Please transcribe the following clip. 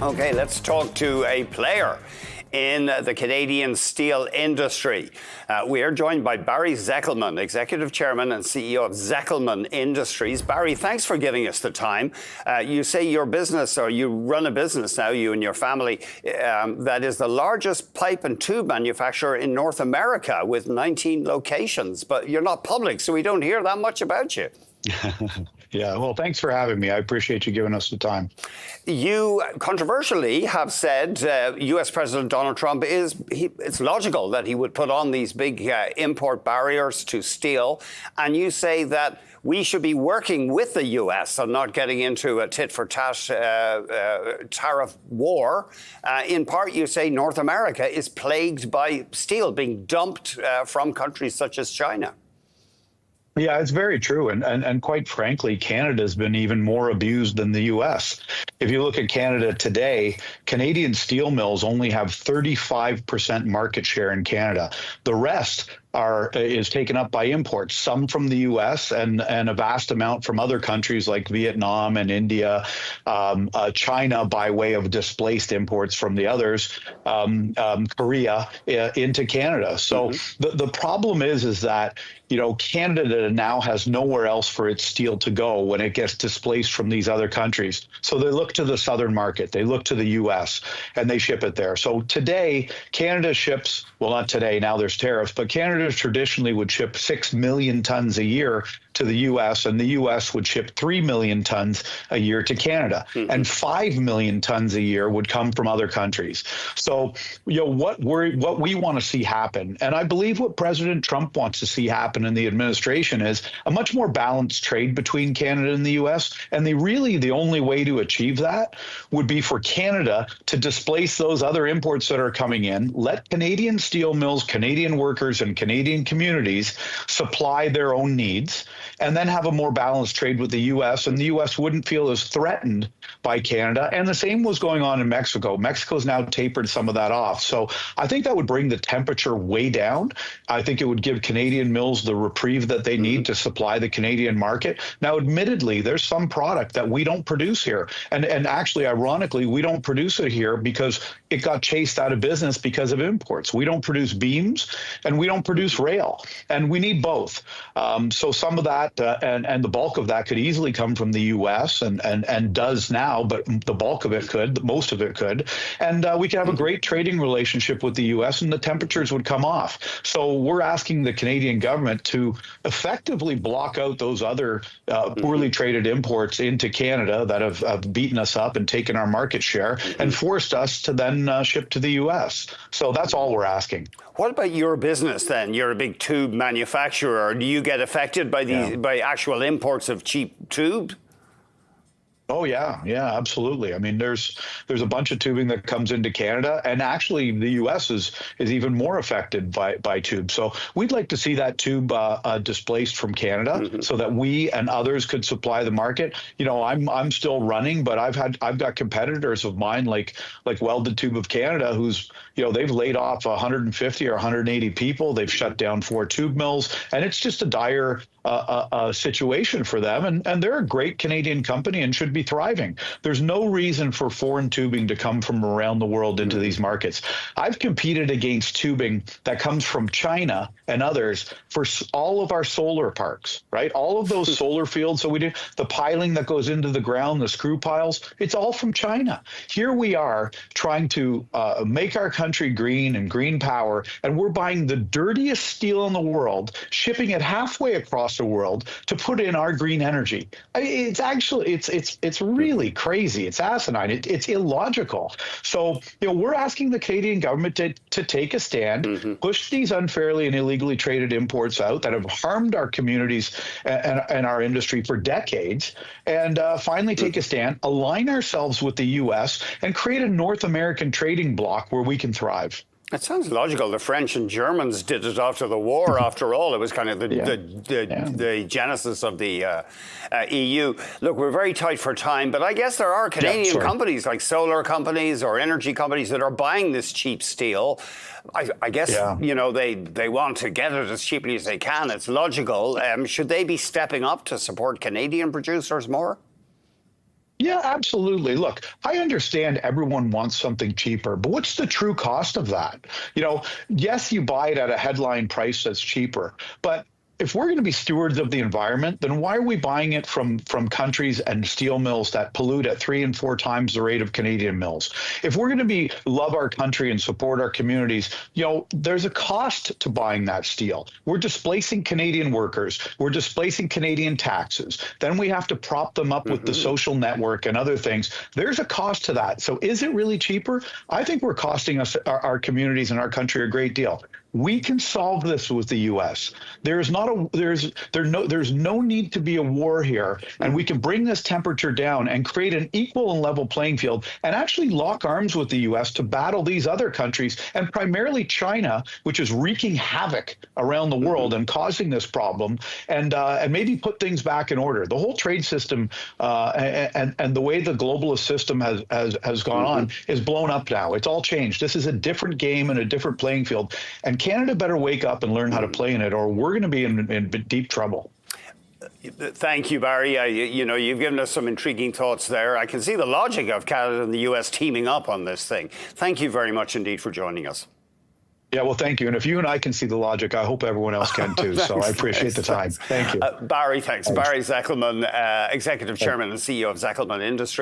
Okay, let's talk to a player in the Canadian steel industry. We are joined by Barry Zekelman, Executive Chairman and CEO of Zekelman Industries. Barry, thanks for giving us the time. You say your business, or you run a business now, you and your family, that is the largest pipe and tube manufacturer in North America with 19 locations. But you're not public, so we don't hear that much about you. Yeah, well, thanks for having me. I appreciate you giving us the time. You controversially have said U.S. President Donald Trump it's logical that he would put on these big import barriers to steel. And you say that we should be working with the U.S. and not getting into a tit-for-tat tariff war. In part, you say North America is plagued by steel being dumped from countries such as China. Yeah, it's very true. And quite frankly, Canada's been even more abused than the U.S. If you look at Canada today, Canadian steel mills only have 35% market share in Canada. The rest is taken up by imports, some from the U.S. and a vast amount from other countries like Vietnam and India, China by way of displaced imports from the others, Korea into Canada. So the problem is that, you know, Canada now has nowhere else for its steel to go when it gets displaced from these other countries. So they look to the southern market, they look to the U.S. and they ship it there. So today, Canada ships, well, not today, now there's tariffs, but Canada traditionally would ship 6 million tons a year to the U.S., and the U.S. would ship 3 million tons a year to Canada, and 5 million tons a year would come from other countries. So, you know, what we want to see happen, and I believe what President Trump wants to see happen in the administration, is a much more balanced trade between Canada and the U.S., and the only way to achieve that would be for Canada to displace those other imports that are coming in, let Canadian steel mills, Canadian workers, and Canadian communities supply their own needs, and then have a more balanced trade with the U.S., and the U.S. wouldn't feel as threatened by Canada. And the same was going on in Mexico. Mexico's now tapered some of that off. So I think that would bring the temperature way down. I think it would give Canadian mills the reprieve that they need to supply the Canadian market. Now, admittedly, there's some product that we don't produce here. And actually, ironically, we don't produce it here because it got chased out of business because of imports. We don't produce beams and we don't produce rail, and we need both. So some of that and the bulk of that could easily come from the U.S. and does now, but the bulk of it could, most of it could. And we could have a great trading relationship with the U.S. and the temperatures would come off. So we're asking the Canadian government to effectively block out those other poorly traded imports into Canada that have beaten us up and taken our market share and forced us to then ship to the U.S. So that's all we're asking. What about your business then? You're a big tube manufacturer. Do you get affected by by actual imports of cheap tube? Oh yeah, absolutely. I mean, there's a bunch of tubing that comes into Canada, and actually the U.S. is even more affected by tube. So we'd like to see that tube displaced from Canada, so that we and others could supply the market. You know, I'm still running, but I've got competitors of mine like Welded Tube of Canada, who's, you know, they've laid off 150 or 180 people. They've shut down 4 tube mills, and it's just a dire situation for them. And they're a great Canadian company and should be thriving. There's no reason for foreign tubing to come from around the world into these markets. I've competed against tubing that comes from China and others for all of our solar parks, right? All of those solar fields. So we do the piling that goes into the ground, the screw piles, it's all from China. Here we are trying to make our country green and green power, and we're buying the dirtiest steel in the world, shipping it halfway across the world to put in our green energy. I mean, it's actually, it's really crazy. It's asinine. It's illogical. So, you know, we're asking the Canadian government to take a stand, push these unfairly and illegally traded imports out that have harmed our communities and our industry for decades, and finally take a stand, align ourselves with the U.S., and create a North American trading bloc where we can thrive. It sounds logical. The French and Germans did it after the war. After all, it was kind of the genesis of the EU. Look, we're very tight for time, but I guess there are Canadian companies like solar companies or energy companies that are buying this cheap steel. I guess, you know, they want to get it as cheaply as they can. It's logical. Should they be stepping up to support Canadian producers more? Yeah, absolutely. Look, I understand everyone wants something cheaper, but what's the true cost of that? Yes, you buy it at a headline price that's cheaper, but if we're going to be stewards of the environment, then why are we buying it from countries and steel mills that pollute at 3 and 4 times the rate of Canadian mills? If we're going to love our country and support our communities, there's a cost to buying that steel. We're displacing Canadian workers. We're displacing Canadian taxes. Then we have to prop them up with the social network and other things. There's a cost to that. So is it really cheaper? I think we're costing us our communities and our country a great deal. We can solve this with the U.S. There's no need to be a war here, and we can bring this temperature down and create an equal and level playing field, and actually lock arms with the U.S. to battle these other countries, and primarily China, which is wreaking havoc around the world and causing this problem, and maybe put things back in order. The whole trade system and the way the globalist system has gone on is blown up now. It's all changed. This is a different game and a different playing field, and Canada better wake up and learn how to play in it, or we're going to be in deep trouble. Thank you, Barry. You've given us some intriguing thoughts there. I can see the logic of Canada and the U.S. teaming up on this thing. Thank you very much indeed for joining us. Yeah, well, thank you. And if you and I can see the logic, I hope everyone else can too. So I appreciate the time. Thank you. Barry, thanks. Barry Zekelman, Executive Chairman and CEO of Zekelman Industries.